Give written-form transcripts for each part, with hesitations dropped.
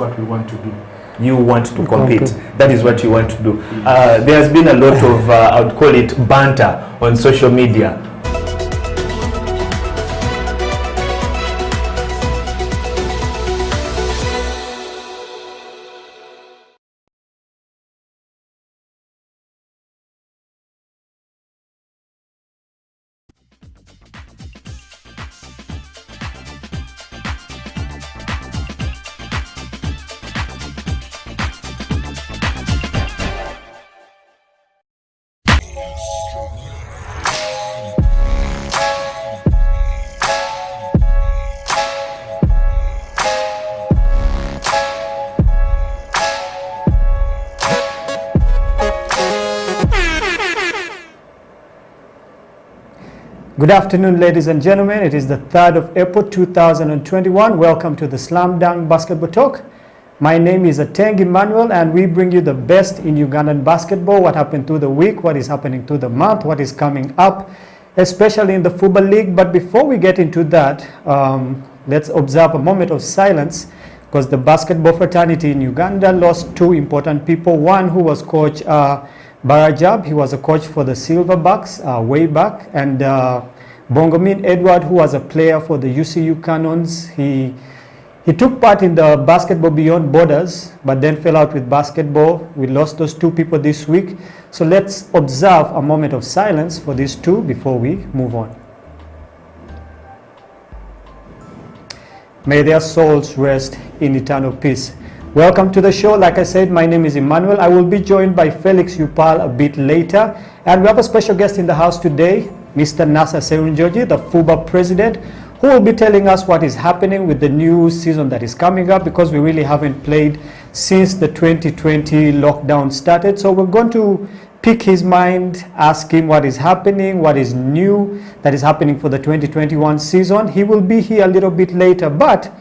what we want to do. You want to compete. That is what you want to do. There has been a lot of, I would call it banter on social media. Good afternoon, ladies and gentlemen. It is the 3rd of April 2021. Welcome to the Slam Dunk Basketball Talk. My name is Ateng Emmanuel, and we bring you the best in Ugandan basketball, what happened through the week, what is happening through the month, what is coming up, especially in the Football League. But before we get into that, let's observe a moment of silence, because the basketball fraternity in Uganda lost two important people. One who was Coach Barajab, he was a coach for the Silverbacks way back, and Bongomin Edward, who was a player for the UCU Cannons. He took part in the Basketball Beyond Borders, but then fell out with basketball. We lost those two people this week. So let's observe a moment of silence for these two before we move on. May their souls rest in eternal peace. Welcome to the show. Like I said, my name is Emmanuel. I will be joined by Felix Upal a bit later. And we have a special guest in the house today, Mr. Nasser Sserunjogi, the FUBA president, who will be telling us what is happening with the new season that is coming up, because we really haven't played since the 2020 lockdown started. So we're going to pick his mind, ask him what is happening, what is new that is happening for the 2021 season. He will be here a little bit later, but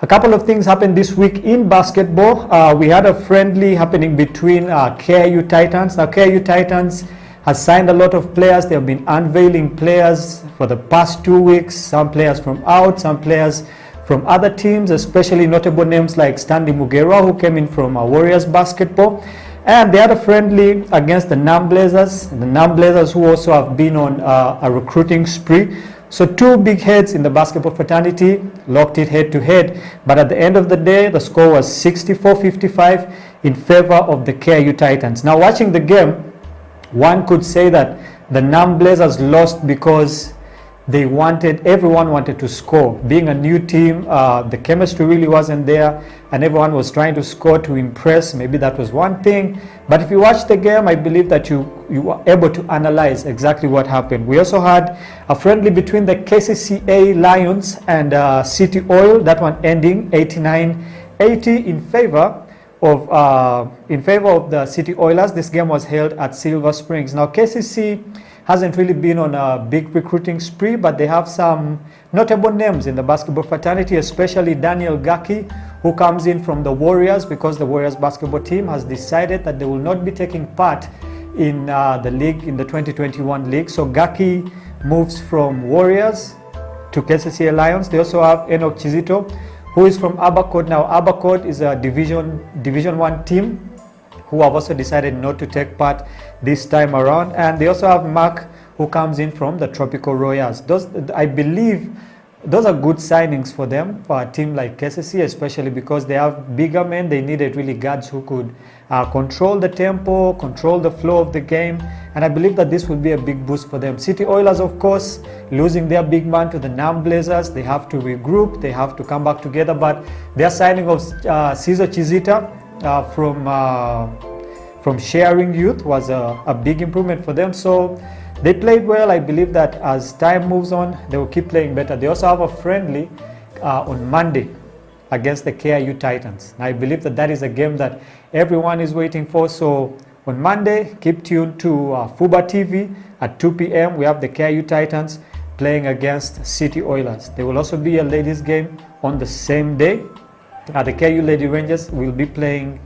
a couple of things happened this week in basketball. We had a friendly happening between KIU Titans. Now, KIU Titans has signed a lot of players. They have been unveiling players for the past 2 weeks. Some players from out, some players from other teams, especially notable names like Stanley Mugera, who came in from Warriors basketball. And they had a friendly against the Nam Blazers. The Nam Blazers, who also have been on a recruiting spree. So two big heads in the basketball fraternity locked it head to head. But at the end of the day, the score was 64-55 in favor of the KIU Titans. Now, watching the game, one could say that the Nam Blazers lost because everyone wanted to score. Being a new team, the chemistry really wasn't there, and everyone was trying to score to impress. Maybe that was one thing. But if you watch the game, I believe that you were able to analyze exactly what happened. We also had a friendly between the KCCA Lions and City Oil, that one ending 89-80 in favor of the City Oilers. This game was held at Silver Springs. Now, KCC hasn't really been on a big recruiting spree, but they have some notable names in the basketball fraternity, especially Daniel Gaki, who comes in from the Warriors, because the Warriors basketball team has decided that they will not be taking part in the league, in the 2021 league. So Gaki moves from Warriors to KCCA Lions. They also have Enoch Chizito, who is from Abercrombie. Now, Abercrombie is a Division 1 team who have also decided not to take part this time around. And they also have Mark, who comes in from the Tropical Royals. I believe those are good signings for them, for a team like KCC, especially because they have bigger men. They needed really guards who could control the tempo, control the flow of the game, and I believe that this will be a big boost for them. City Oilers, of course, losing their big man to the Nam Blazers. They have to regroup, they have to come back together, but their signing of Cesar Chizita from Sharing Youth was a big improvement for them. So they played well. I believe that as time moves on, they will keep playing better. They also have a friendly on Monday against the KIU Titans. I believe that is a game that everyone is waiting for. So on Monday, keep tuned to FUBA TV at 2 p.m. We have the KIU Titans playing against City Oilers. There will also be a ladies game on the same day. The KIU Lady Rangers will be playing.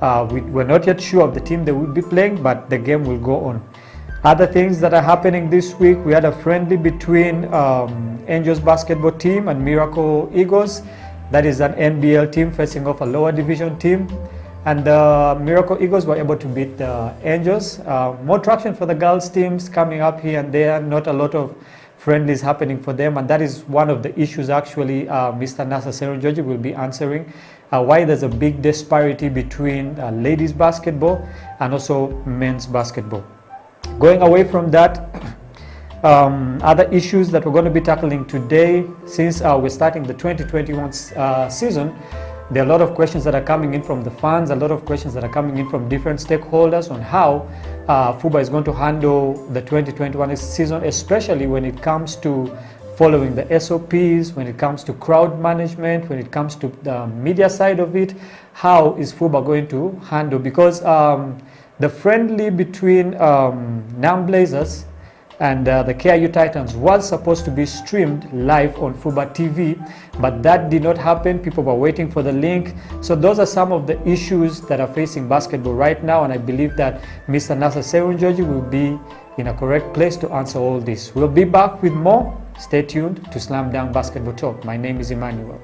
We're not yet sure of the team they will be playing, but the game will go on. Other things that are happening this week, we had a friendly between Angels basketball team and Miracle Eagles. That is an NBL team facing off a lower division team. And the Miracle Eagles were able to beat the Angels. More traction for the girls teams coming up here and there. Not a lot of friendlies happening for them. And that is one of the issues actually Mr. Nasser Sserunjogi will be answering. Why there's a big disparity between ladies basketball and also men's basketball. Going away from that, other issues that we're going to be tackling today, since we're starting the 2021 season, there are a lot of questions that are coming in from the fans, a lot of questions that are coming in from different stakeholders on how FUBA is going to handle the 2021 season, especially when it comes to following the SOPs, when it comes to crowd management, when it comes to the media side of it. How is FUBA going to handle? Because the friendly between NAM Blazers and the KIU Titans was supposed to be streamed live on FUBA TV, but that did not happen. People were waiting for the link. So those are some of the issues that are facing basketball right now, and I believe that Mr. Nasser Sserunjogi will be in a correct place to answer all this. We'll be back with more. Stay tuned to Slam Dunk Basketball Talk. My name is Emmanuel.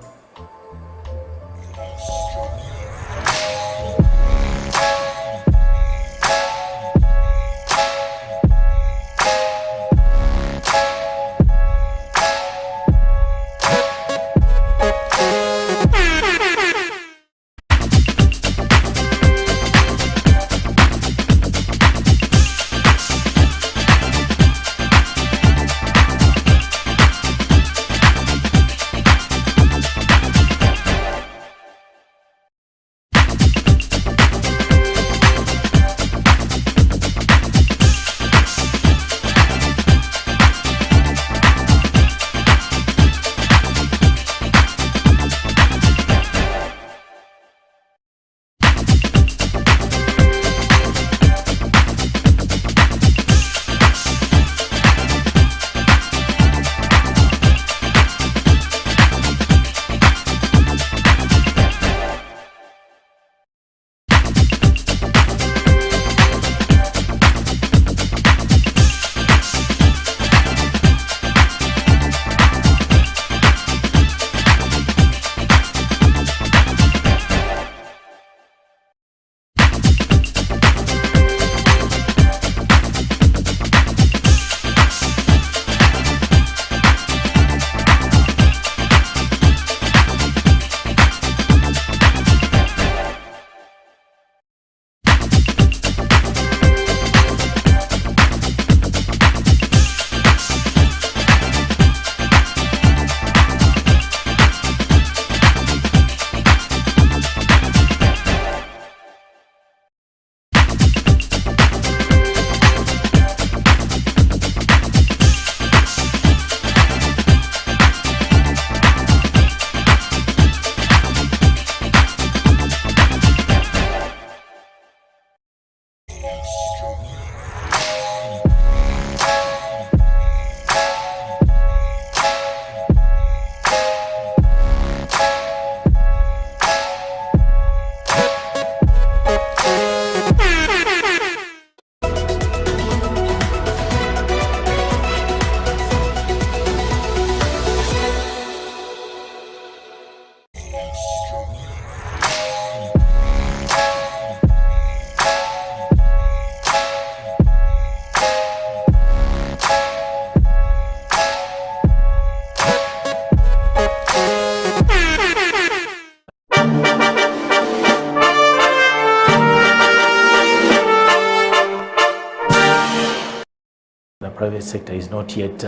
Private sector is not yet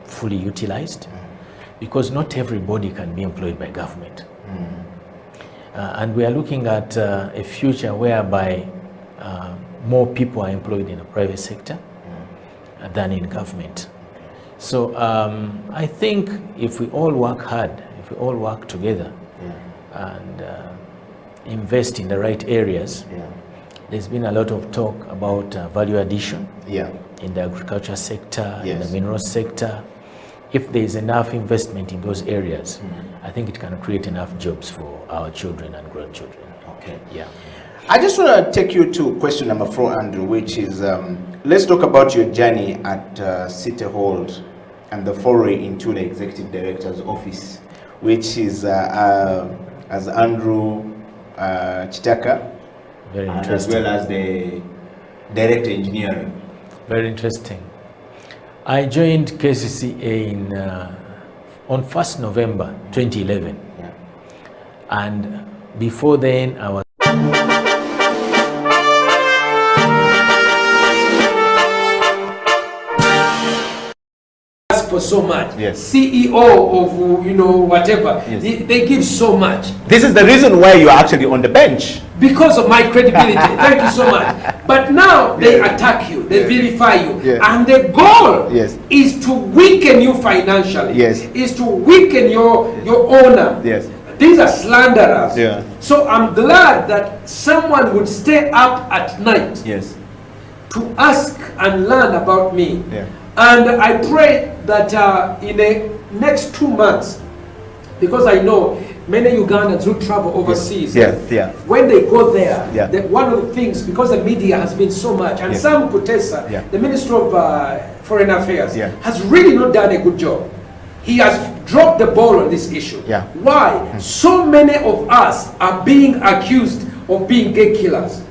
fully utilized because not everybody can be employed by government. And we are looking at a future whereby more people are employed in the private sector than in government. So I think if we all work hard, if we all work together and invest in the right areas, there's been a lot of talk about value addition in the agriculture sector, in the mineral sector. If there is enough investment in those areas, I think it can create enough jobs for our children and grandchildren. Okay. Yeah. I just want to take you to question number 4, Andrew, which is, let's talk about your journey at City Hall and the foray into the Executive Director's office. which is as Andrew Chitaka, Very and as interesting. well as the director engineering. Very interesting. I joined KCCA on 1st November 2011. Yeah. And before then, I was for so much. Yes. CEO of whatever. Yes. They give so much This is the reason why you're actually on the bench. because of my credibility. Thank you so much. But now they attack you, they vilify you, Yes. and the goal Yes. is to weaken you financially. Yes. Is to weaken your owner. Yes. These are slanderers. Yeah. So I'm glad that someone would stay up at night Yes. to ask and learn about me. Yeah. And I pray that in the next 2 months, because I know many Ugandans who travel overseas, Yeah. Yeah. when they go there, Yeah. one of the things, because the media has been so much, and Yeah. Sam Kutesa, Yeah. the Minister of Foreign Affairs, Yeah. has really not done a good job. He has dropped the ball on this issue. Yeah. Why? So many of us are being accused of being gay killers,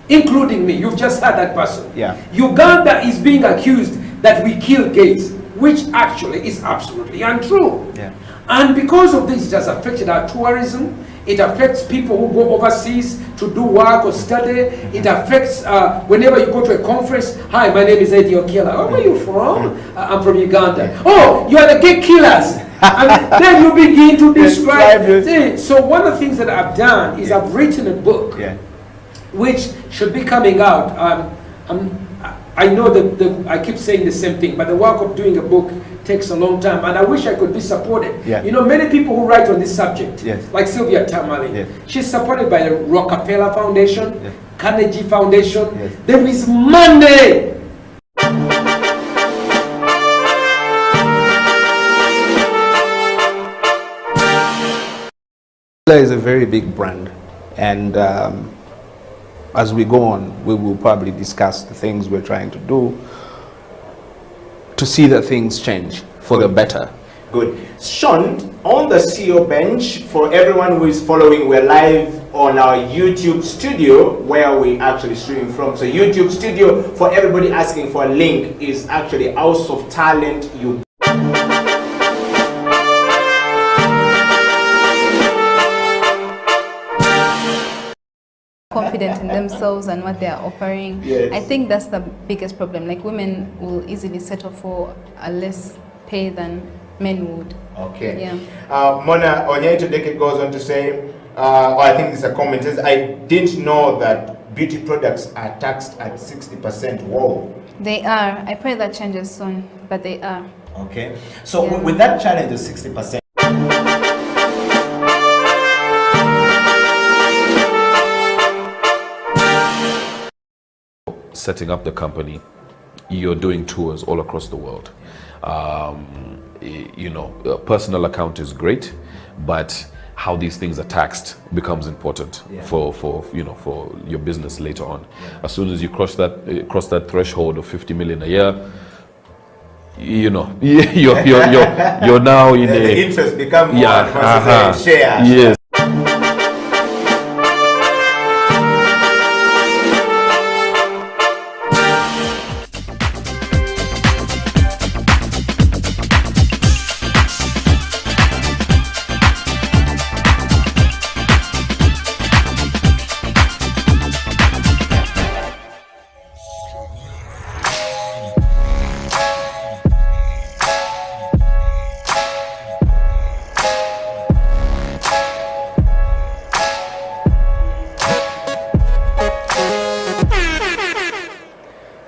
including me. You've just heard that person. Yeah. Uganda is being accused that we kill gays, which actually is absolutely untrue. Yeah. And because of this, it has affected our tourism. It affects people who go overseas to do work or study. It affects whenever you go to a conference. Hi, my name is Eddie Okiela. Oh, where are you from? I'm from Uganda. Oh, you are the gay killers. And then you begin to describe. See, so one of the things that I've done is I've written a book, Yeah. which should be coming out. I know that I keep saying the same thing, but the work of doing a book takes a long time, and I wish I could be supported. Yeah. Many people who write on this subject, Yes. like Sylvia Tamale, Yes. she's supported by the Rockefeller Foundation, Yes. Carnegie Foundation. Yes. There is money. Is a very big brand, and as we go on, we will probably discuss the things we're trying to do to see that things change for the better. Good. Sean, on the CEO bench, for everyone who is following, we're live on our YouTube studio where we actually stream from. So YouTube studio, for everybody asking for a link, is actually House of Talent Uganda. Confident in themselves and what they are offering. Yes. I think that's the biggest problem. Like, women will easily settle for a less pay than men would. Okay. Yeah. Mona Onyeto Deke goes on to say, I think this is a comment, says, I didn't know that beauty products are taxed at 60%. Whoa. They are. I pray that changes soon, but they are. Okay. So Yeah. with that challenge of 60%, setting up the company, you're doing tours all across the world. A personal account is great, but how these things are taxed becomes important for your business later on. As soon as you cross that threshold of 50 million a year, you're now in the a interest become more shares. Yes.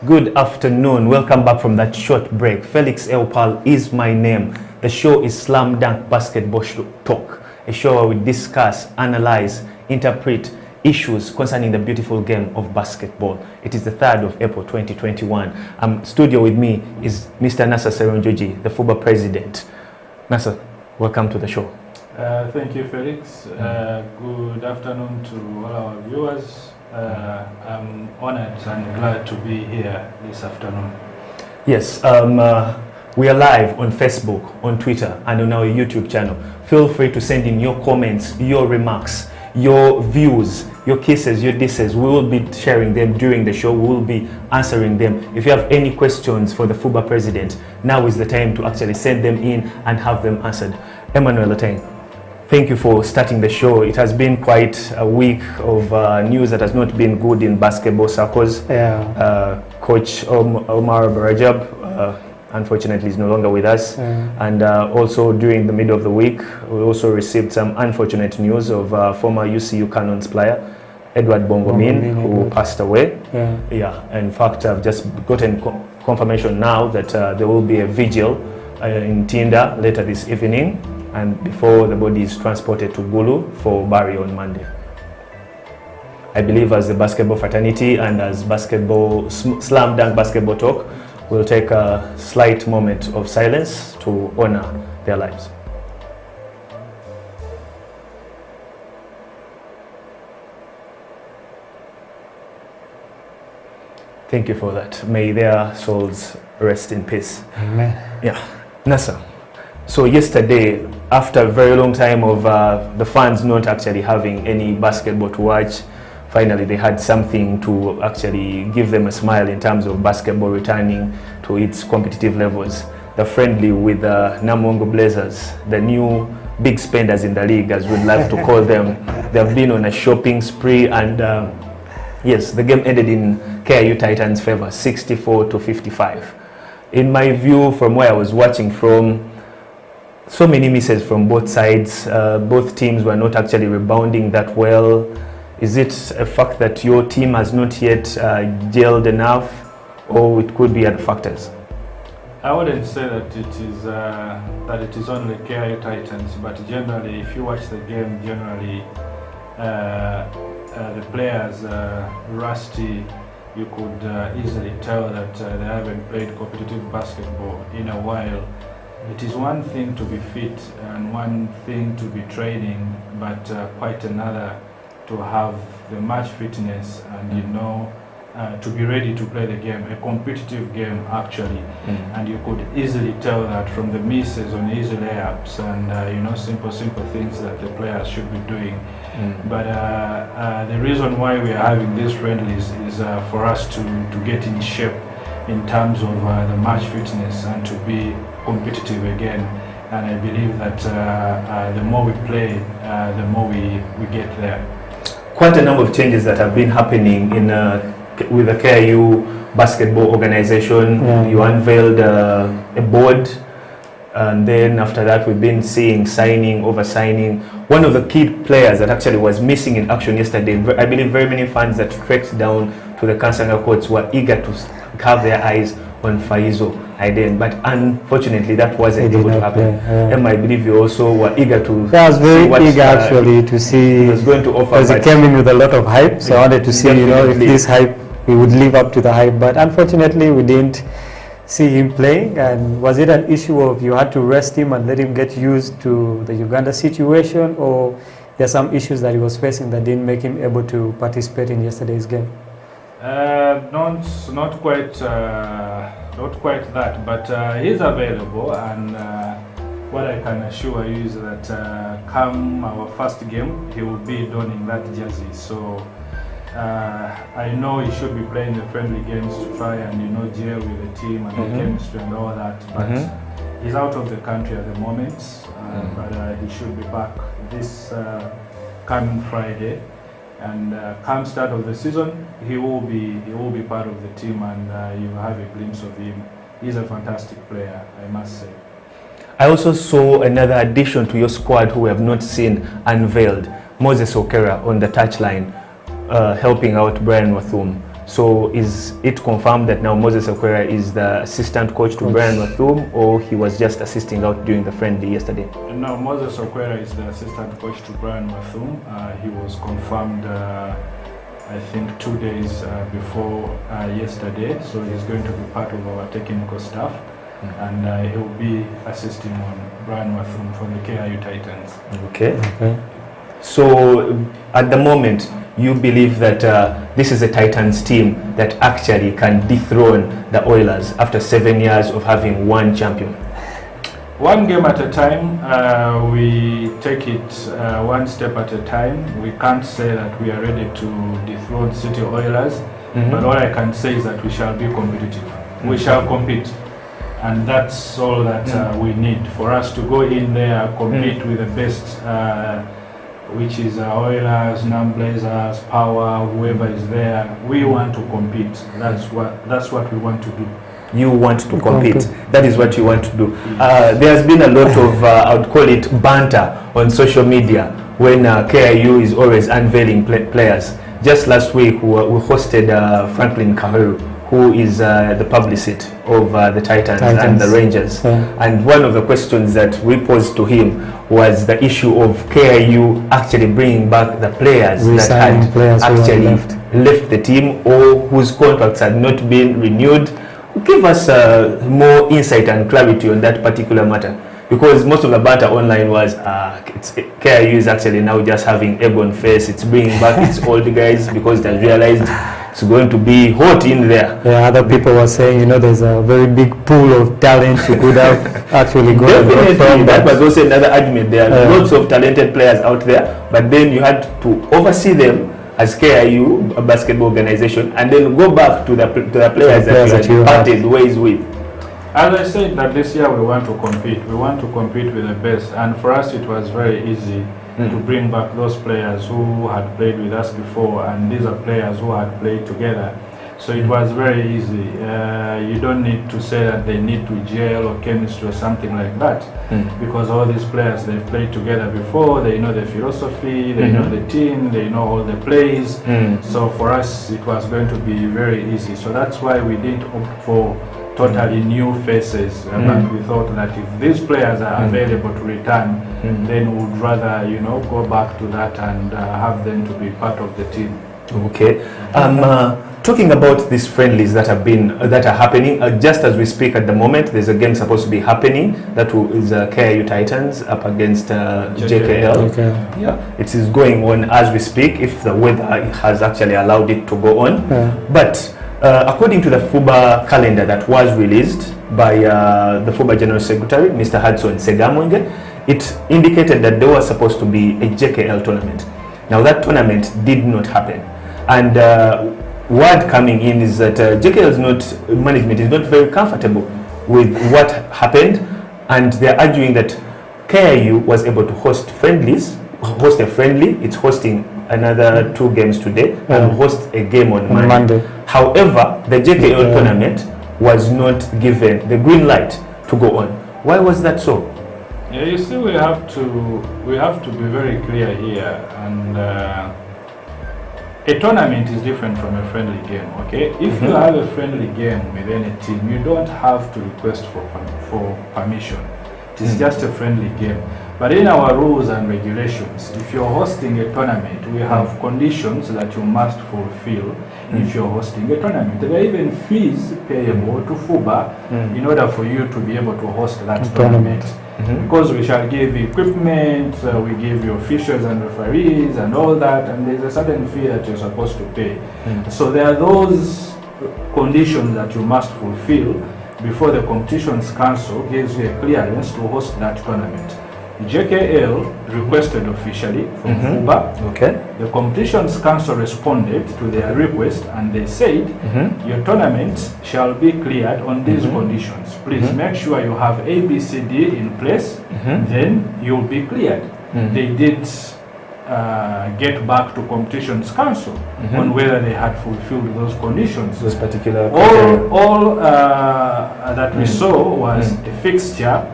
Good afternoon. Welcome back from that short break. Felix Eopal is my name. The show is Slam Dunk Basketball Talk, a show where we discuss, analyze, interpret issues concerning the beautiful game of basketball. It is the 3rd of April 2021. Studio with me is Mr. Nasser Sserunjogi, the FUBA president. Nasser, welcome to the show. Thank you, Felix. Good afternoon to all our viewers. I'm honored and glad to be here this afternoon. Yes, We are live on Facebook, on Twitter, and on our YouTube channel. Feel free to send in your comments, your remarks, your views, your kisses, your disses. We will be sharing them during the show. We will be answering them. If you have any questions for the FUBA president, now is the time to actually send them in and have them answered. Emmanuel Oteng, thank you for starting the show. It has been quite a week of news that has not been good in basketball circles. Yeah. Coach Omar Barajab, unfortunately, is no longer with us. And also during the middle of the week, we also received some unfortunate news of former UCU Cannons player, Edward Bongomin, who passed away. Yeah. In fact, I've just gotten confirmation now that there will be a vigil in Tinda later this evening, and before the body is transported to Gulu for burial on Monday. I believe as the basketball fraternity and as basketball slam dunk basketball talk, we'll take a slight moment of silence to honor their lives. Thank you for that. May their souls rest in peace. Amen. Yeah. Nasser, so yesterday, after a very long time of the fans not actually having any basketball to watch, finally they had something to actually give them a smile in terms of basketball returning to its competitive levels. The friendly with the Namongo Blazers, the new big spenders in the league, as we'd like to call them. They've been on a shopping spree, and yes, the game ended in KIU Titans' favor, 64-55. In my view, from where I was watching from, so many misses from both sides. Both teams were not actually rebounding that well. Is it a fact that your team has not yet gelled enough, or it could be other factors? I wouldn't say that it is only KIU Titans, but generally, if you watch the game, generally the players rusty. You could easily tell that they haven't played competitive basketball in a while. It is one thing to be fit and one thing to be training, but quite another to have the match fitness and to be ready to play the game, a competitive game actually. And you could easily tell that from the misses on easy layups and simple things that the players should be doing. But the reason why we are having these friendlies is for us to get in shape in terms of the match fitness and to be competitive again. And I believe that the more we play, the more we get there. Quite a number of changes that have been happening in with the KIU basketball organization. You unveiled a board, and then after that we've been seeing signing over signing. One of the key players that actually was missing in action yesterday, I believe very many fans that trekked down to the Kansanga courts were eager to have their eyes on Faizo Aiden, but unfortunately that wasn't able to happen. Emma, I believe you also were eager to I was very see what, eager actually to see he was going to offer, because he came in with a lot of hype, so I wanted to see if this hype, we would live up to the hype, but unfortunately we didn't see him playing. And was it an issue of you had to rest him and let him get used to the Uganda situation, or there are some issues that he was facing that didn't make him able to participate in yesterday's game? Not quite that, but he's available, and what I can assure you is that come our first game, he will be donning that jersey. So I know he should be playing the friendly games to try and gel with the team and the chemistry and all that, but he's out of the country at the moment, but he should be back this coming Friday. And come start of the season, he will be part of the team, and you have a glimpse of him. He's a fantastic player, I must say. I also saw another addition to your squad who we have not seen unveiled, Moses Okera on the touchline, helping out Brian Wathum. So is it confirmed that now Moses Okera is the assistant coach to Brian Wathum, or he was just assisting out during the friendly yesterday? No, Moses Okera is the assistant coach to Brian Wathum. He was confirmed, I think, 2 days before yesterday. So he's going to be part of our technical staff, and he will be assisting on Brian Wathum from the KIU Titans. Okay. So at the moment, you believe that this is a Titans team that actually can dethrone the Oilers after 7 years of having one champion? One game at a time. We take it one step at a time. We can't say that we are ready to dethrone City Oilers, but all I can say is that we shall be competitive. We shall compete, and that's all that we need for us to go in there, compete with the best, which is Oilers, Blazers, Power, whoever is there. We want to compete. That's what we want to do. You want to compete. That is what you want to do. There's been a lot of, I would call it banter on social media when KIU is always unveiling players. Just last week, we hosted Franklin Kaheru, who is the publicist of the Titans and the Rangers. And one of the questions that we posed to him was the issue of KIU actually bringing back the players that had actually left the team or whose contracts had not been renewed. Give us more insight and clarity on that particular matter, because most of the banter online was KIU is actually now just having egg on face. It's bringing back its old guys because it has realized it's going to be hot in there. Yeah, other people were saying, you know, there's a very big pool of talent you could have actually gone from. That was also another argument. There are lots of talented players out there, but then you had to oversee them as KIU, a basketball organization, and then go back to the players that you parted ways with. As I said, that this year we want to compete. We want to compete with the best, and for us it was very easy to bring back those players who had played with us before, and these are players who had played together. So it was very easy. You don't need to say that they need to gel or chemistry or something like that, because all these players, they've played together before, they know the philosophy, they know the team, they know all the plays. So for us, it was going to be very easy. So that's why we didn't opt for totally new faces, but we thought that if these players are available to return, then we'd rather, you know, go back to that and have them to be part of the team. Okay. Talking about these friendlies that are happening, just as we speak at the moment, there's a game supposed to be happening that is KIU Titans up against JKL. Okay. Yeah, it is going on as we speak, if the weather has actually allowed it to go on. But according to the FUBA calendar that was released by the FUBA General Secretary, Mr. Hudson Segamwenge, it indicated that there was supposed to be a JKL tournament. Now that tournament did not happen, and word coming in is that JKL's management is not very comfortable with what happened, and they're arguing that KIU was able to host a friendly. It's hosting another 2 games today and host a game on Monday. However, the JKL tournament was not given the green light to go on. Why was that so? Yeah, you see, we have to be very clear here, and a tournament is different from a friendly game, okay? If you have a friendly game with any team, you don't have to request for permission. It is just a friendly game. But in our rules and regulations, if you're hosting a tournament, we have conditions that you must fulfill if you're hosting a tournament. There are even fees payable to FUBA in order for you to be able to host that tournament. Because we shall give equipment, we give you officials and referees and all that, and there's a certain fee that you're supposed to pay. So there are those conditions that you must fulfill before the Competitions Council gives you a clearance to host that tournament. JKL requested officially from FUBA. Okay. The Competitions Council responded to their request, and they said your tournament shall be cleared on these conditions. Please make sure you have ABCD in place, then you'll be cleared. They did get back to Competitions Council on whether they had fulfilled those conditions. Those particular all that we saw was a fixture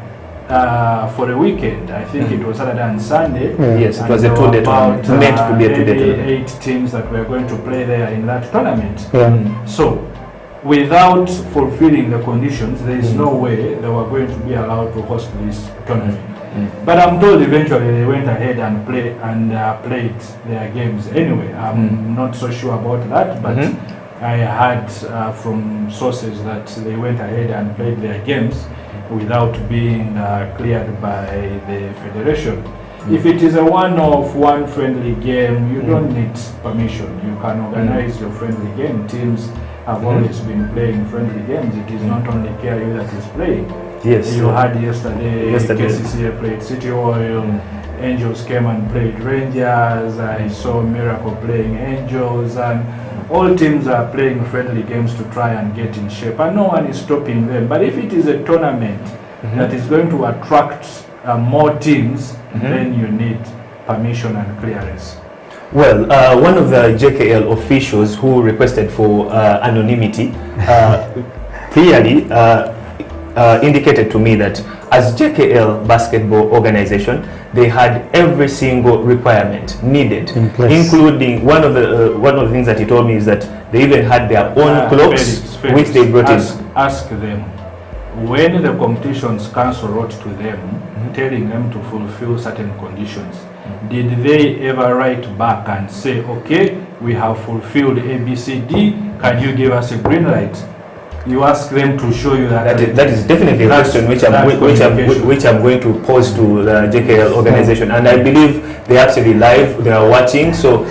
for a weekend. I think it was Saturday and Sunday. Yes, it was a 2-day tournament, meant to be a 2-day tournament. 8 teams that were going to play there in that tournament. So, without fulfilling the conditions, there is no way they were going to be allowed to host this tournament. But I'm told eventually they went ahead and played their games anyway. I'm not so sure about that, but I heard from sources that they went ahead and played their games without being cleared by the federation. If it is a one-off, one friendly game, you don't need permission. You can organize your friendly game. Teams have always been playing friendly games. It is not only KIU that is playing. Yes. You had yesterday KCCA played City Oil, Angels came and played Rangers, I saw Miracle playing Angels, and all teams are playing friendly games to try and get in shape, and no one is stopping them. But if it is a tournament that is going to attract more teams, then you need permission and clearance. Well, one of the JKL officials who requested for anonymity clearly indicated to me that as JKL basketball organization, they had every single requirement needed, including one of the things that he told me is that they even had their own clocks, Felix, which they brought in. Ask them, when the competitions council wrote to them, telling them to fulfill certain conditions, did they ever write back and say, okay, we have fulfilled ABCD, can you give us a green light? You ask them to show you that. That is definitely a question which I'm going to pose to the JKL organization, and I believe they're actually live, they are watching, so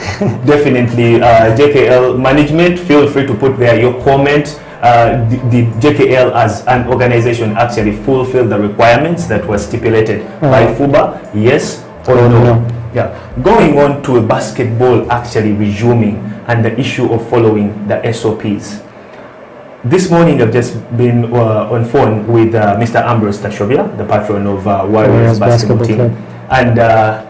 definitely JKL management, feel free to put there your comment. The JKL as an organization actually fulfill the requirements that were stipulated by FUBA, yes or no? Yeah. Going on to basketball actually resuming and the issue of following the SOPs. This morning I've just been on phone with Mr. Ambrose Tashobia, the patron of Warriors basketball team. And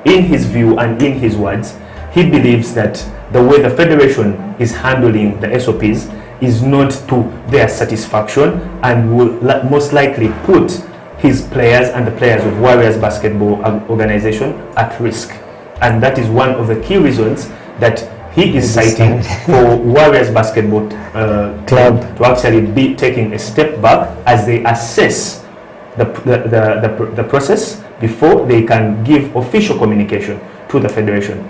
in his view and in his words, he believes that the way the federation is handling the SOPs is not to their satisfaction and will most likely put his players and the players of Warriors basketball organization at risk. And that is one of the key reasons that he is citing for Warriors basketball club to actually be taking a step back as they assess the process before they can give official communication to the federation.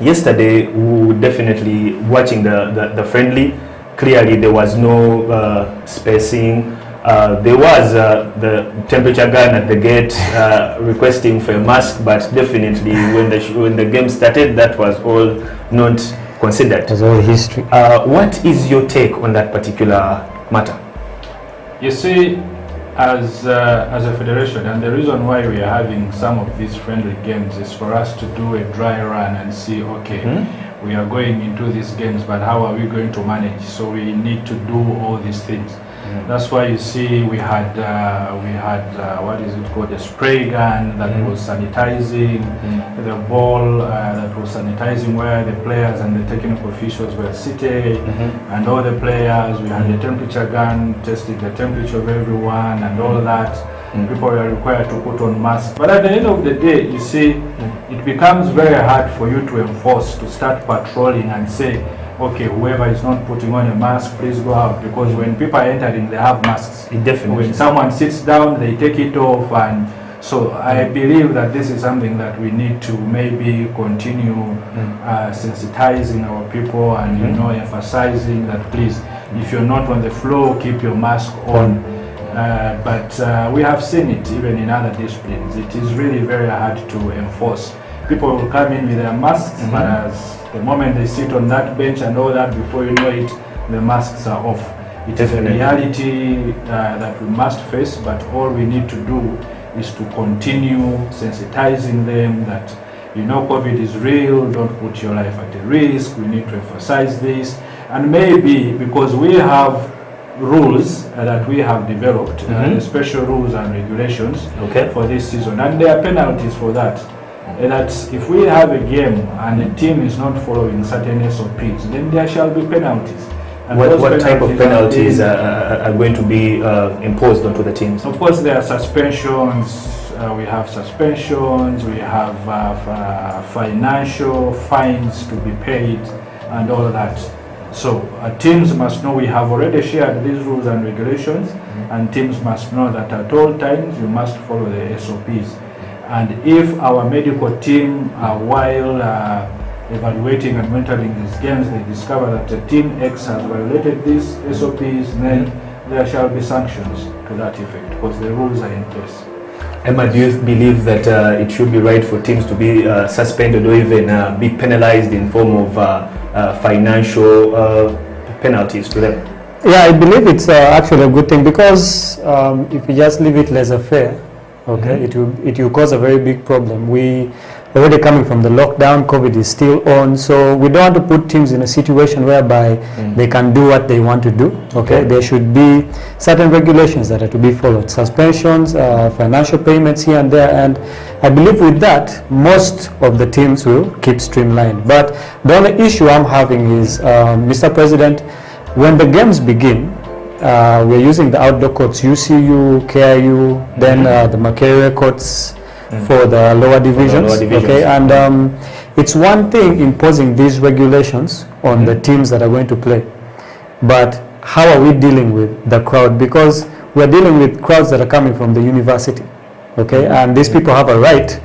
Yesterday, we were definitely watching the friendly. Clearly, there was no spacing. There was the temperature gun at the gate requesting for a mask, but definitely when the game started, that was all not considered. It was all history. What is your take on that particular matter? You see, as a federation, and the reason why we are having some of these friendly games is for us to do a dry run and see, okay, we are going into these games, but how are we going to manage? So we need to do all these things. That's why you see we had what is it called, a spray gun that was sanitizing the ball, that was sanitizing where the players and the technical officials were seated, and all the players. We had a temperature gun testing the temperature of everyone and all that. People were required to put on masks. But at the end of the day, you see, it becomes very hard for you to enforce, to start patrolling and say, okay, whoever is not putting on a mask, please go out. Because when people are entering, they have masks. When someone sits down, they take it off. And so I believe that this is something that we need to maybe continue sensitizing our people and, you know, emphasizing that, please, if you're not on the floor, keep your mask on. But we have seen it even in other disciplines. It is really very hard to enforce. People will come in with their masks, but as the moment they sit on that bench and all that, before you know it, the masks are off. It is a reality that we must face, but all we need to do is to continue sensitizing them that, you know, COVID is real, don't put your life at risk, we need to emphasize this. And maybe because we have rules that we have developed, special rules and regulations for this season, and there are penalties for that. That if we have a game and the team is not following certain SOPs, then there shall be penalties. And what type of penalties are going to be imposed onto the teams? Of course, there are suspensions. We have suspensions. We have financial fines to be paid, and all that. So teams must know we have already shared these rules and regulations, and teams must know that at all times you must follow the SOPs. And if our medical team, while evaluating and monitoring these games, they discover that the team X has violated these SOPs, then there shall be sanctions to that effect, because the rules are in place. Emma, do you believe that it should be right for teams to be suspended or even be penalized in form of financial penalties to them? Yeah, I believe it's actually a good thing, because if you just leave it laissez-faire, okay, it will cause a very big problem. We already coming from the lockdown, COVID is still on, so we don't want to put teams in a situation whereby they can do what they want to do. Okay, there should be certain regulations that are to be followed, suspensions, financial payments here and there, and I believe with that most of the teams will keep streamlined. But the only issue I'm having is, Mr. President, when the games begin, we're using the outdoor courts, UCU, KIU, then the Makerere courts for the lower divisions. Okay, and it's one thing imposing these regulations on the teams that are going to play, but how are we dealing with the crowd? Because we're dealing with crowds that are coming from the university, okay, and these people have a right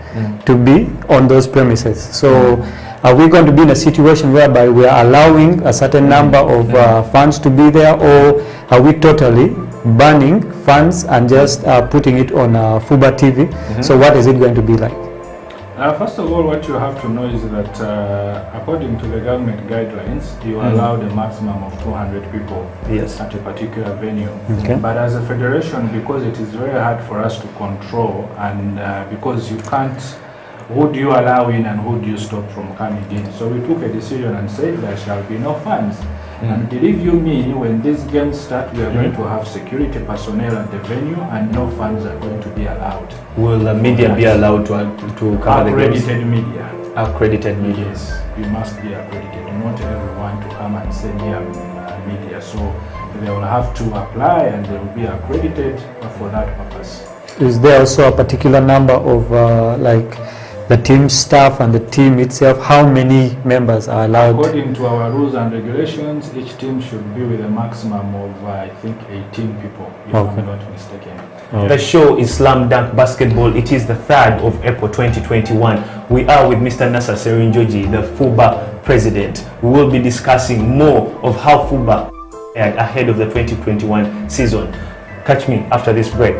to be on those premises. So are we going to be in a situation whereby we are allowing a certain number of fans to be there, or are we totally banning fans and just putting it on FUBA TV? So what is it going to be like? First of all, what you have to know is that according to the government guidelines, you are allowed a maximum of 200 people at a particular venue. But as a federation, because it is very hard for us to control, and because you can't, who do you allow in and who do you stop from coming in? So we took a decision and said there shall be no fans. And believe you me, when these games start, we are going to have security personnel at the venue, and no fans are going to be allowed. Will the media be allowed to cover the games? Accredited media. Accredited media. Yes, you must be accredited. Not everyone to come and say near media. So they will have to apply, and they will be accredited for that purpose. Is there also a particular number of like the team staff and the team itself, how many members are allowed? According to our rules and regulations, each team should be with a maximum of, I think, 18 people, if I'm not mistaken. The show is Slam Dunk Basketball. It is the 3rd of April 2021. We are with Mr. Nasser Sserunjogi, the FUBA president. We will be discussing more of how FUBA fared ahead of the 2021 season. Catch me after this break.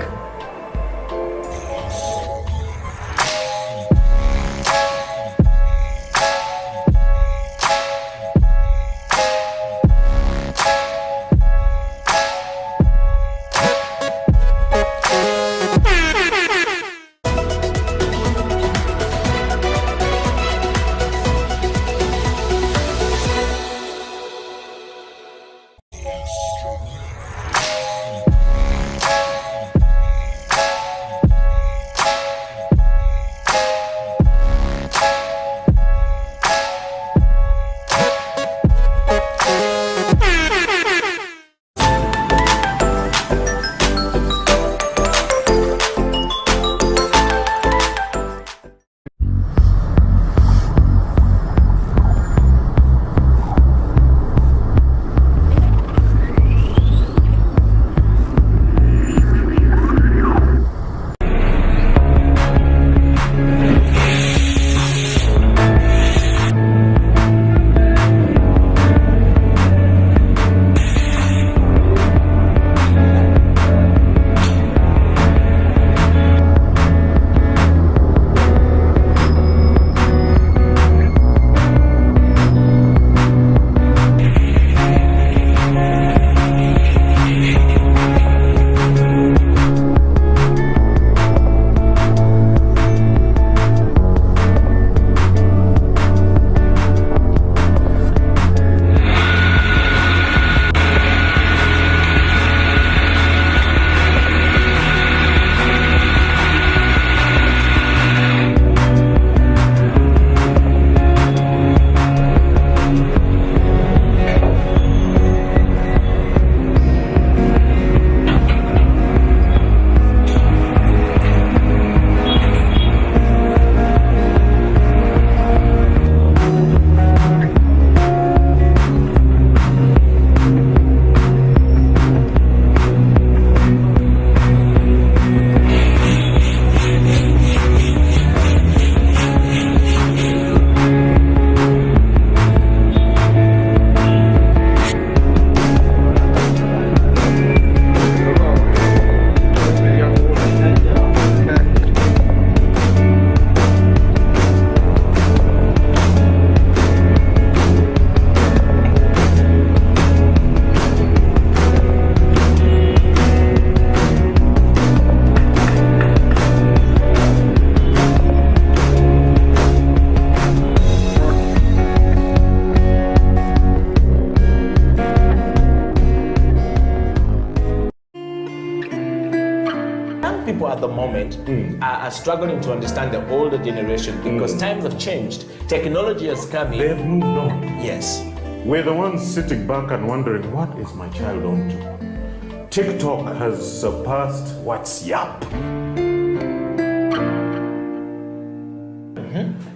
at the moment are struggling to understand the older generation because times have changed. Technology has come in. They've moved on. Yes. We're the ones sitting back and wondering, what is my child on to? TikTok has surpassed WhatsApp.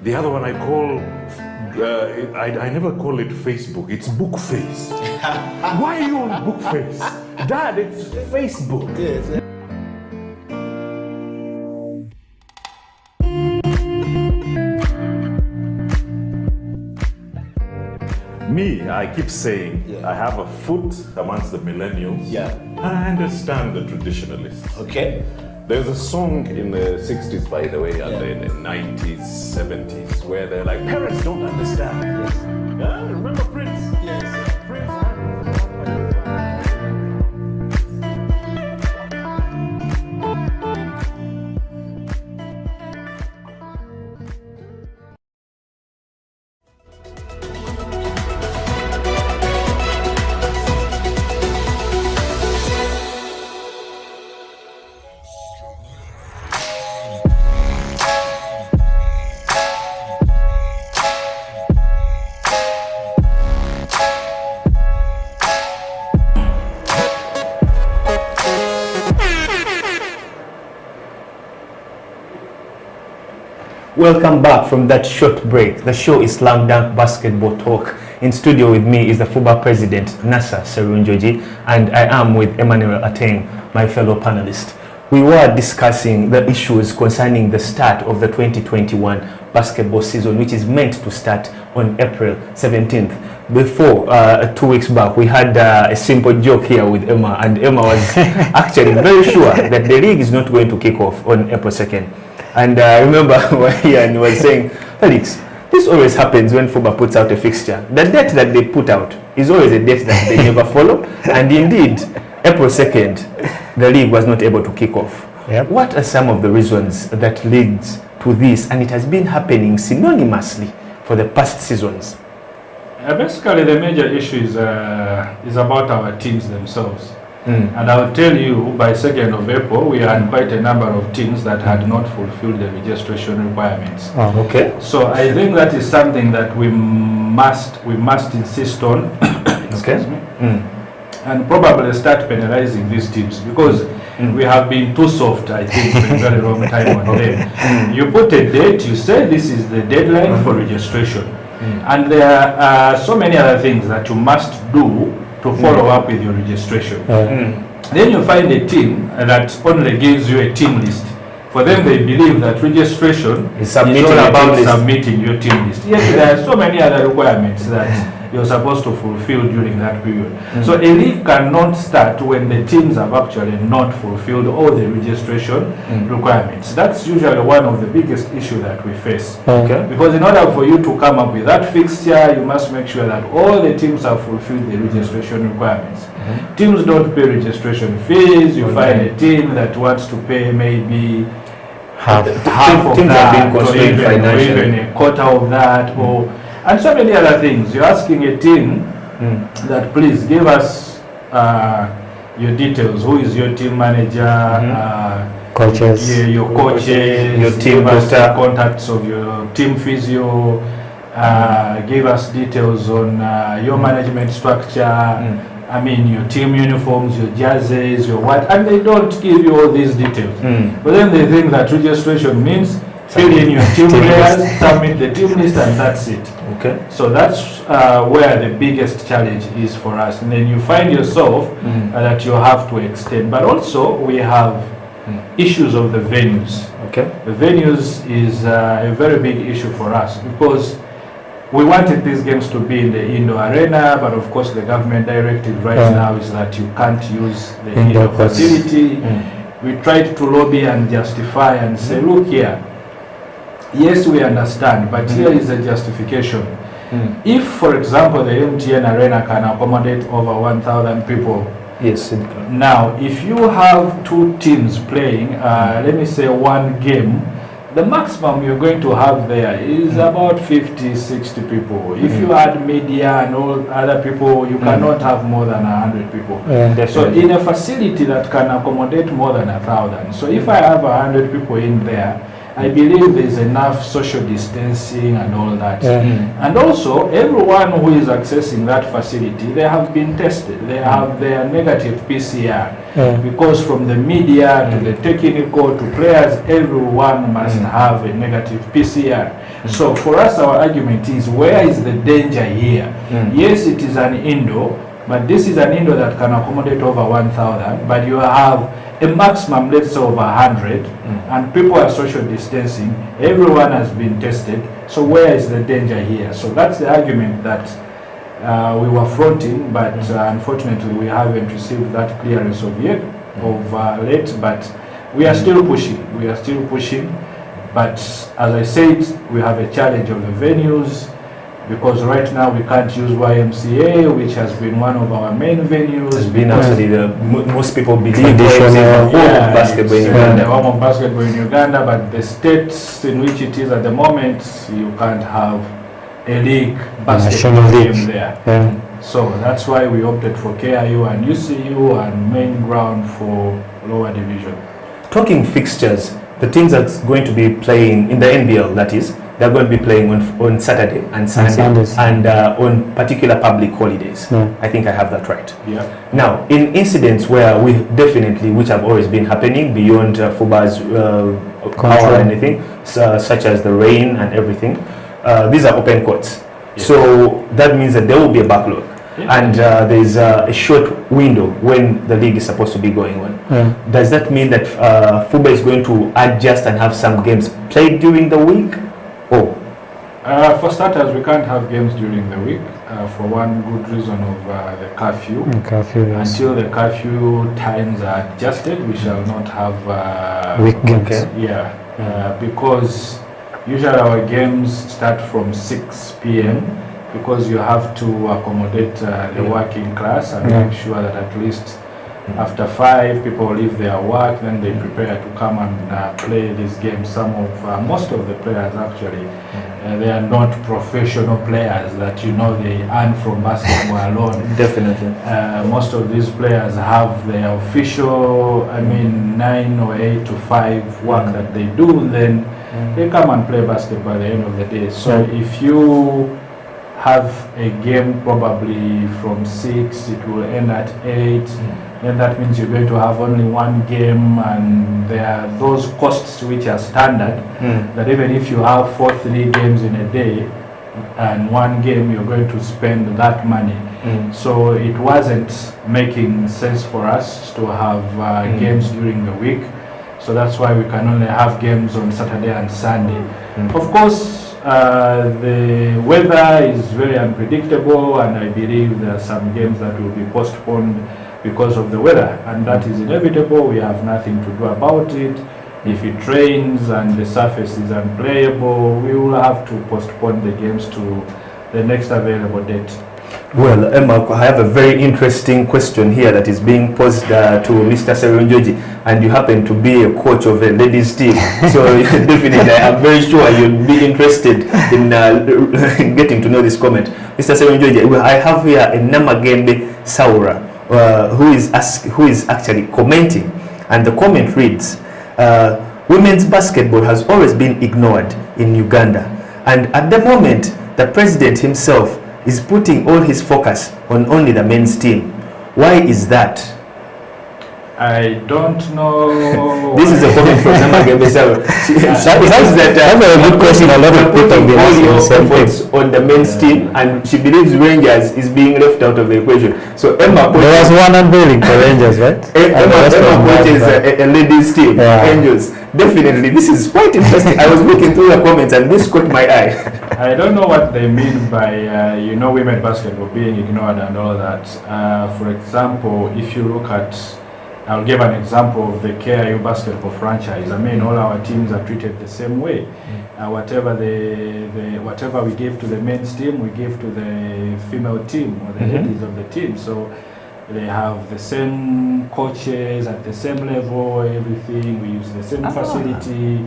The other one I call, I never call it Facebook, it's Bookface. Why are you on Bookface? Dad, it's Facebook. Yes. Me, I keep saying, I have a foot amongst the millennials. Yeah. I understand the traditionalists. Okay. There's a song in the 60s, by the way, and in the 90s, 70s, where they're like, parents don't understand. Yes. Yeah, remember Prince? Yes. Welcome back from that short break. The show is Slam Dunk Basketball Talk. In studio with me is the FUBA president, Nasser Sserunjogi, and I am with Emmanuel Ateng, my fellow panelist. We were discussing the issues concerning the start of the 2021 basketball season, which is meant to start on April 17th. Before, 2 weeks back, we had a simple joke here with Emma, and Emma was actually very sure that the league is not going to kick off on April 2nd. And I remember he was saying, Felix, this always happens when FUBA puts out a fixture. The date that they put out is always a date that they never follow. And indeed, April 2nd, the league was not able to kick off. Yep. What are some of the reasons that leads to this? And it has been happening synonymously for the past seasons. Basically, the major issue is about our teams themselves. And I'll tell you, by 2nd of April, we had quite a number of teams that had not fulfilled the registration requirements. Oh, okay. So I think that is something that we must insist on. Okay. And probably start penalizing these teams because we have been too soft, I think, for a very long time on them. You put a date, you say this is the deadline for registration. And there are so many other things that you must do to follow up with your registration. Then you find a team that only gives you a team list. For them, they believe that registration is all about submitting your team list. Yes, there are so many other requirements that you're supposed to fulfill during that period. So a league cannot start when the teams have actually not fulfilled all the registration requirements. That's usually one of the biggest issues that we face. Okay. Because in order for you to come up with that fixture, you must make sure that all the teams have fulfilled the registration requirements. Teams don't pay registration fees. You find a team that wants to pay maybe half of teams that, are being constrained or financially. even a quarter of that, and so many other things. You're asking a team that please give us your details. Who is your team manager? Coaches. Your coaches. Your team give us doctor. contacts of your team physio. Give us details on your management structure. I mean, your team uniforms, your jerseys, your what, and they don't give you all these details. But then they think that registration means fill in your team players, submit the team list, and that's it. Okay. So that's where the biggest challenge is for us. And then you find yourself that you have to extend. But also we have issues of the venues. Okay. The venues is a very big issue for us because we wanted these games to be in the indoor arena, but of course the government directive right now is that you can't use the indoor facility. We tried to lobby and justify and say, look here, yes, we understand, but here is a justification. If, for example, the MTN Arena can accommodate over 1,000 people, yes. Now, if you have two teams playing, let me say one game the maximum you're going to have there is about 50, 60 people. If you add media and all other people, you cannot have more than 100 people. So in a facility that can accommodate more than 1,000. So if I have 100 people in there, I believe there's enough social distancing and all that. And also, everyone who is accessing that facility, they have been tested. They have their negative PCR. Because from the media to the technical to players, everyone must have a negative PCR. So for us, our argument is, where is the danger here? Yes, it is an indoor, but this is an indoor that can accommodate over 1,000, but you have a maximum, let's say, of 100, and people are social distancing, everyone has been tested, so where is the danger here? So that's the argument that we were fronting, but unfortunately we haven't received that clearance of late, but we are still pushing, but as I said, we have a challenge of the venues, because right now we can't use YMCA, which has been one of our main venues. It's been actually most people believe traditional home of basketball in Uganda. The home of basketball in Uganda, but the states in which it is at the moment, you can't have a league basketball game there. So that's why we opted for KIU and UCU and main ground for lower division. Talking fixtures, the teams that's going to be playing in the NBL, that is, they're going to be playing on Saturday and Sunday and on particular public holidays. I think I have that right. Now, in incidents where we definitely, which have always been happening beyond FUBA's power or anything, such as the rain and everything, these are open courts. So that means that there will be a backlog. And there's a short window when the league is supposed to be going on. Does that mean that FUBA is going to adjust and have some games played during the week? For starters, we can't have games during the week for one good reason of the curfew. Until the curfew times are adjusted, we shall not have week games. Because usually our games start from 6 p.m. because you have to accommodate the working class and make sure that at least after 5 people leave their work, then they prepare to come and play these games. Most of the players actually, they are not professional players that they earn from basketball alone. Definitely. Most of these players have their official, 9 or 8 to 5 work that they do, and then they come and play basketball at the end of the day. So if you have a game probably from 6, it will end at 8, then that means you're going to have only one game, and there are those costs which are standard, that even if you have 3 games in a day and one game, you're going to spend that money. So it wasn't making sense for us to have games during the week. So that's why we can only have games on Saturday and Sunday. Of course, the weather is very unpredictable, and I believe there are some games that will be postponed because of the weather, and that is inevitable. We have nothing to do about it. If it rains and the surface is unplayable, we will have to postpone the games to the next available date. Well, Emma, I have a very interesting question here that is being posed to Mr. Sserunjogi, and you happen to be a coach of a ladies team, so definitely I'm very sure you'll be interested in getting to know this comment. Mr. Sserunjogi, I have here a Namagembe Saura who is actually commenting, and the comment reads, women's basketball has always been ignored in Uganda, and at the moment the president himself is putting all his focus on only the men's team. Why is that? I don't know. This is a comment from Namagembe Saura. That's a good question. A lot of people be asking on the men's team, and she believes Rangers is being left out of the equation. So Emma, there was one unveiling for Rangers, right? Emma coaches a ladies team, Angels. Definitely, this is quite interesting. I was looking through the comments, and this caught my eye. I don't know what they mean by women basketball being ignored and all that. For example, if you look at, I'll give an example of the KIU basketball franchise. All our teams are treated the same way. Whatever whatever we give to the men's team, we give to the female team or the ladies of the team. So they have the same coaches at the same level, everything. We use the same facility.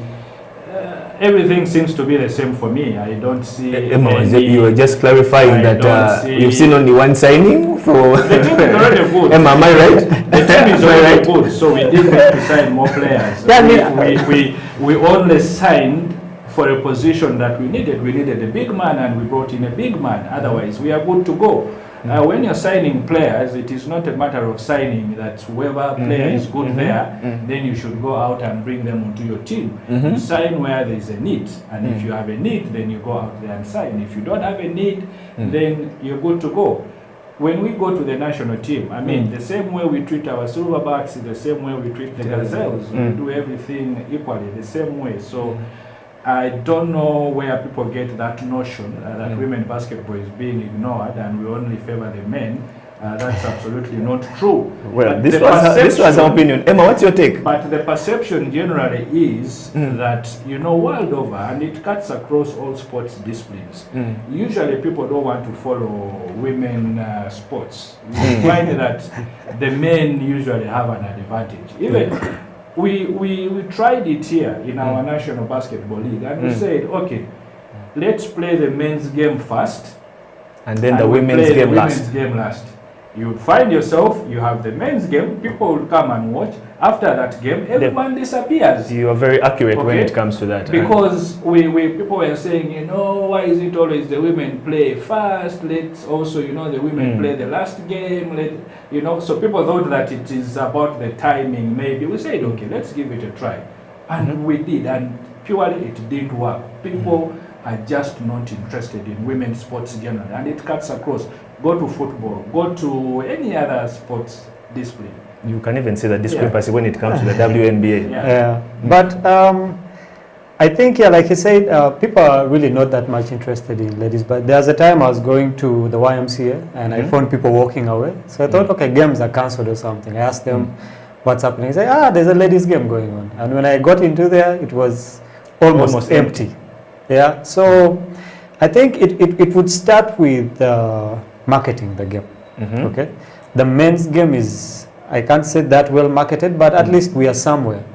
Everything seems to be the same for me. I don't see Emma, any, you were just clarifying I that don't you've seen only one signing for. The team is already good. Emma, am I right? The team is already good, so we didn't need to sign more players. Yeah, we only signed for a position that we needed. We needed a big man, and we brought in a big man. Otherwise, we are good to go. When you're signing players, it is not a matter of signing that whoever player is good there, then you should go out and bring them onto your team. You sign where there is a need, and if you have a need, then you go out there and sign. If you don't have a need, then you're good to go. When we go to the national team, I mean, the same way we treat our silverbacks is the same way we treat the gazelles. We do everything equally, the same way. So I don't know where people get that notion that women basketball is being ignored and we only favor the men. That's absolutely not true. Well, this was our opinion. Emma, what's your take? But the perception generally is that, you know, world over, and it cuts across all sports disciplines. Usually people don't want to follow women sports. You find that the men usually have an advantage. Even we tried it here in our National Basketball League, and we said, okay, let's play the men's game first, and then the women's game last. You find yourself, you have the men's game, people will come and watch. After that game, everyone disappears. You are very accurate when it comes to that. Because people were saying, you know, why is it always the women play first? Let's also, you know, the women play the last game. You know, so people thought that it is about the timing. Maybe we said, okay, let's give it a try, and we did, and purely it didn't work. People are just not interested in women's sports generally, and it cuts across. Go to football, go to any other sports discipline. You can even see the discrepancy when it comes to the WNBA. But I think, like you said, people are really not that much interested in ladies. But there's a time I was going to the YMCA and I found people walking away. So I thought, okay, games are cancelled or something. I asked them what's happening. They say, there's a ladies game going on. And when I got into there, it was almost empty. Yeah, so I think it would start with marketing the game. Okay, the men's game is, I can't say that well marketed, but at least we are somewhere.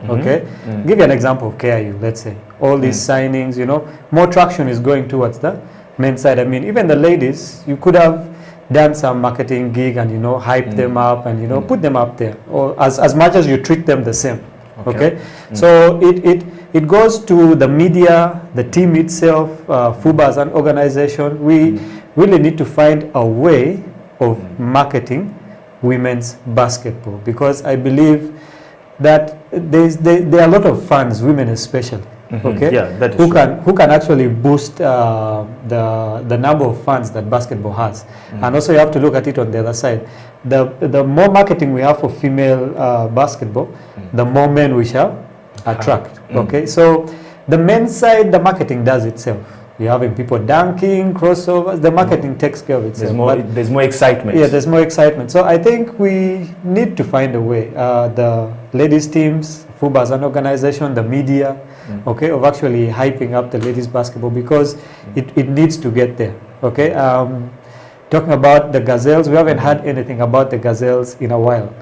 Okay, give you an example of KIU. Let's say all these signings, you know, more traction is going towards the men's side. I mean, even the ladies, you could have done some marketing gig and, you know, hype them up and, you know, put them up there, or as much as you treat them the same. Okay, so it goes to the media, the team itself, FUBA as an organization. We really need to find a way of marketing women's basketball, because I believe that there are a lot of fans, women especially, okay, that is who can actually boost the number of fans that basketball has. And also you have to look at it on the other side. The more marketing we have for female basketball, the more men we shall attract. Okay, so the men's side, the marketing does itself. You're having people dunking, crossovers, the marketing takes care of itself. There's more excitement. Yeah, there's more excitement. So I think we need to find a way, the ladies teams, FUBA as an organization, the media, okay, of actually hyping up the ladies basketball, because it needs to get there. Okay, talking about the gazelles, we haven't heard anything about the gazelles in a while,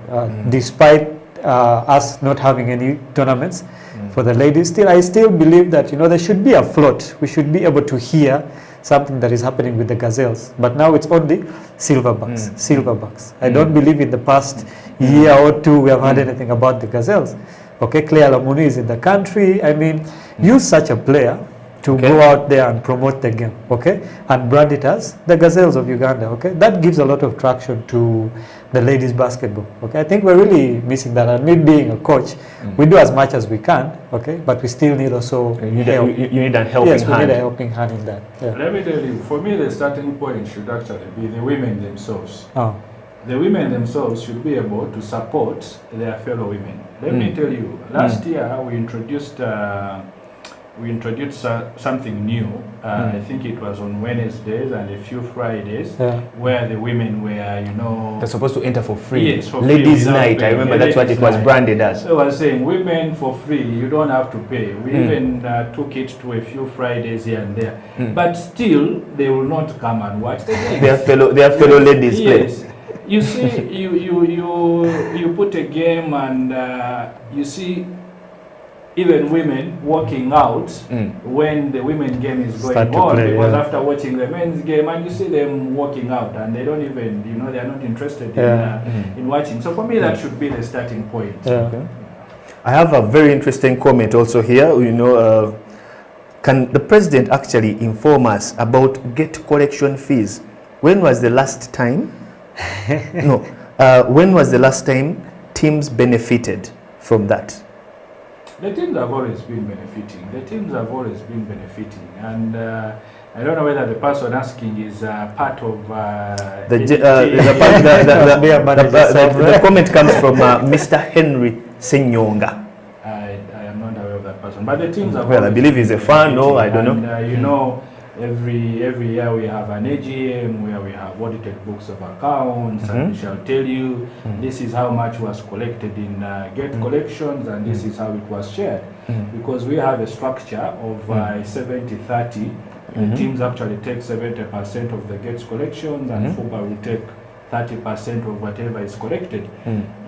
despite us not having any tournaments for the ladies. I still believe that, you know, there should be a float. We should be able to hear something that is happening with the gazelles. But now it's only silverbacks. I don't believe in the past year or two we have heard anything about the gazelles. Okay, Claire Lamuni is in the country. I mean, use such a player to go out there and promote the game, okay, and brand it as the Gazelles of Uganda, okay. That gives a lot of traction to the ladies basketball, okay. I think we're really missing that, and me being a coach, we do as much as we can, okay, but we still need also help. You need a helping hand. Yes, we need a helping hand in that. Let me tell you, for me the starting point should actually be the women themselves. The women themselves should be able to support their fellow women. Let me tell you, last year we introduced something new. I think it was on Wednesdays and a few Fridays, where the women were, you know, they're supposed to enter for free. Yes, for ladies' free, night. I remember that's what it was branded as. So I was saying, women for free, you don't have to pay. We even took it to a few Fridays here and there, but still they will not come and watch the game. Their fellow ladies yes. play. You see, you put a game and you see even women walking out when the women game is going on, because after watching the men's game, and you see them walking out and they don't even, you know, they are not interested in watching. So for me, that should be the starting point. Okay. I have a very interesting comment also here. You know, can the president actually inform us about gate collection fees? When was the last time? When was the last time teams benefited from that? The teams have always been benefiting. And I don't know whether the person asking is part of the comment comes from Mr. Henry Senyonga. I am not aware of that person, but the teams have. Well, I believe he's a fan. No, I don't know. You know, every year we have an AGM where we have audited books of accounts, and we shall tell you this is how much was collected in gate collections, and this is how it was shared, because we have a structure of 70-30. The teams actually take 70% of the gates collections, and FUBA will take 30% of whatever is collected.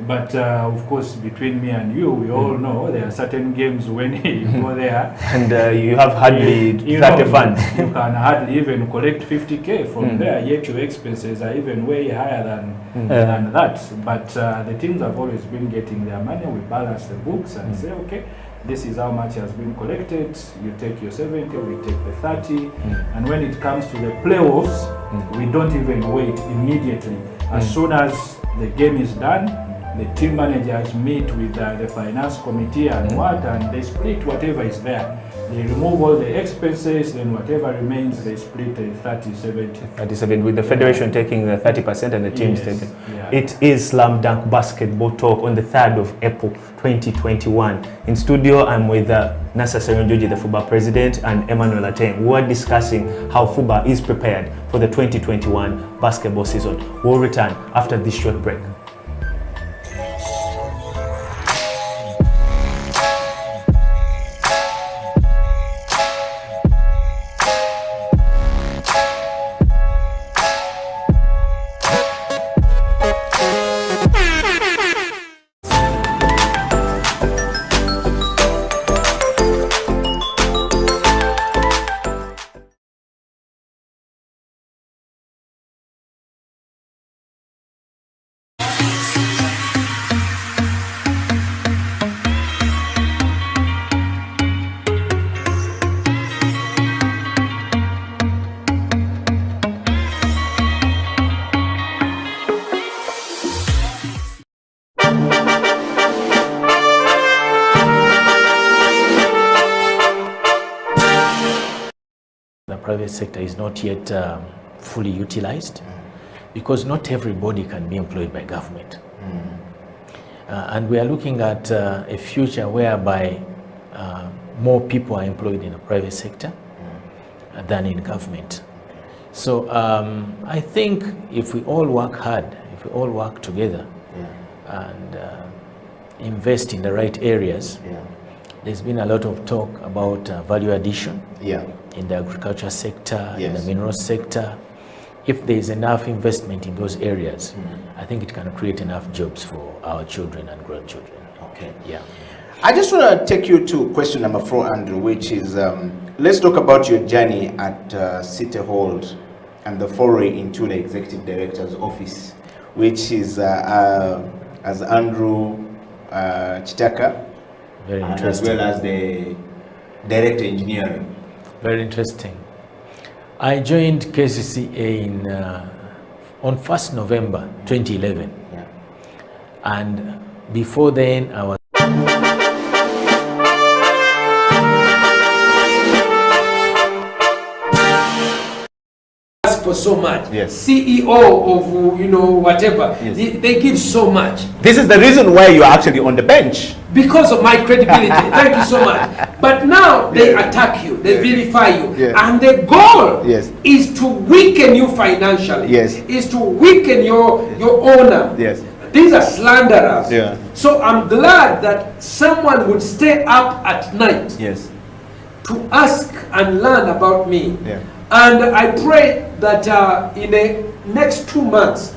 But of course, between me and you, we all know there are certain games when you go there and you have hardly 30 funds. You can hardly even collect 50k from there, yet your expenses are even way higher than that. But the teams have always been getting their money. We balance the books and say, okay, this is how much has been collected. You take your 70, we take the 30. And when it comes to the playoffs, we don't even wait immediately. As soon as the game is done, the team managers meet with the finance committee and and they split whatever is there. They remove all the expenses, then whatever remains, they split a 30-70. 37, with the federation taking the 30% and the teams taking. Yeah. It is Slam Dunk Basketball Talk on the 3rd of April 2021. In studio, I'm with Nasser Sserunjogi, the FUBA president, and Emmanuel Ateng. We're discussing how FUBA is prepared for the 2021 basketball season. We'll return after this short break. Private sector is not yet fully utilized because not everybody can be employed by government. And we are looking at a future whereby more people are employed in the private sector than in government. So I think if we all work hard, if we all work together and invest in the right areas, there's been a lot of talk about value addition in the agriculture sector, in the mineral sector. If there is enough investment in those areas, I think it can create enough jobs for our children and grandchildren. Okay. Yeah. I just want to take you to question number 4, Andrew, which is, let's talk about your journey at City Hall and the foray into the Executive Director's office, which is as Andrew Chitaka, Very and interesting. as well as the Director Engineering. Very interesting. I joined KCCA on 1st November 2011. And before then, I was for so much. CEO of, you know, whatever. They give so much. This is the reason why you are actually on the bench. Because of my credibility. Thank you so much. But now they attack you, they vilify you. And the goal is to weaken you financially. Is to weaken your honor. These are slanderers. So I'm glad that someone would stay up at night to ask and learn about me. And I pray that in the next 2 months,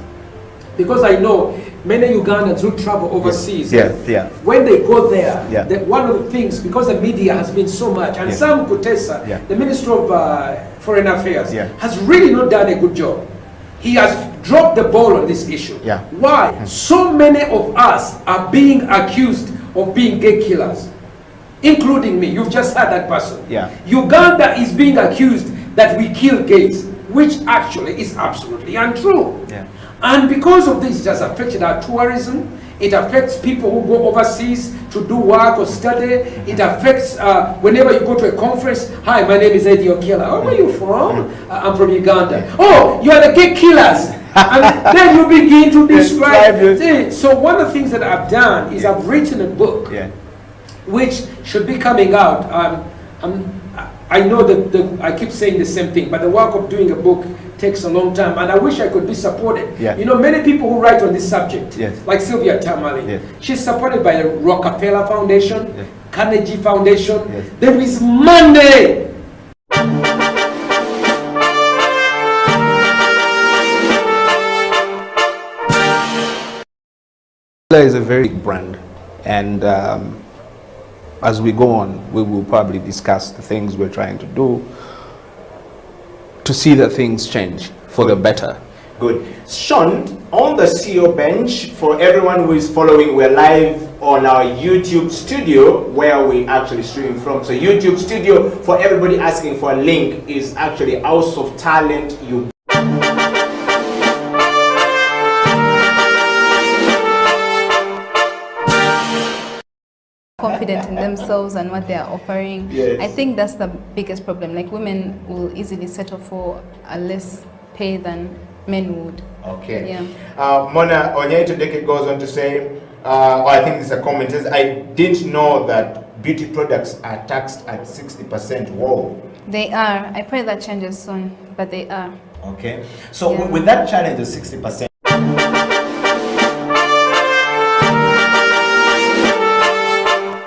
Because I know many Ugandans who travel overseas. Yeah. When they go there, Yeah. one of the things, because the media has been so much, and Sam Kutesa, the Minister of Foreign Affairs, has really not done a good job. He has dropped the ball on this issue. Why? So many of us are being accused of being gay killers, including me. You've just heard that person. Uganda is being accused that we kill gays, which actually is absolutely untrue. And because of this, it has affected our tourism. It affects people who go overseas to do work or study. It affects whenever you go to a conference. Hi, my name is Eddie Okiela. Where are you from? I'm from Uganda. Oh, you are the gay killers. And then you begin to describe. So one of the things that I've done is I've written a book, which should be coming out. I know that I keep saying the same thing, but the work of doing a book takes a long time, and I wish I could be supported. You know, many people who write on this subject, like Sylvia Tamale, she's supported by the Rockefeller Foundation, Carnegie Foundation. There is money. Is a very big brand, and as we go on, we will probably discuss the things we're trying to do to see that things change for the better. Good. Sean, on the CEO bench, for everyone who is following, we're live on our YouTube studio where we actually stream from. So YouTube studio, for everybody asking for a link, is actually House of Talent Uganda. Confident in themselves and what they are offering. I think that's the biggest problem. Like, women will easily settle for a less pay than men would. Mona Onyetodeke goes on to say, I think this is a comment, says, I didn't know that beauty products are taxed at 60%. Whoa. They are. I pray that changes soon, but they are. So with that challenge of 60%,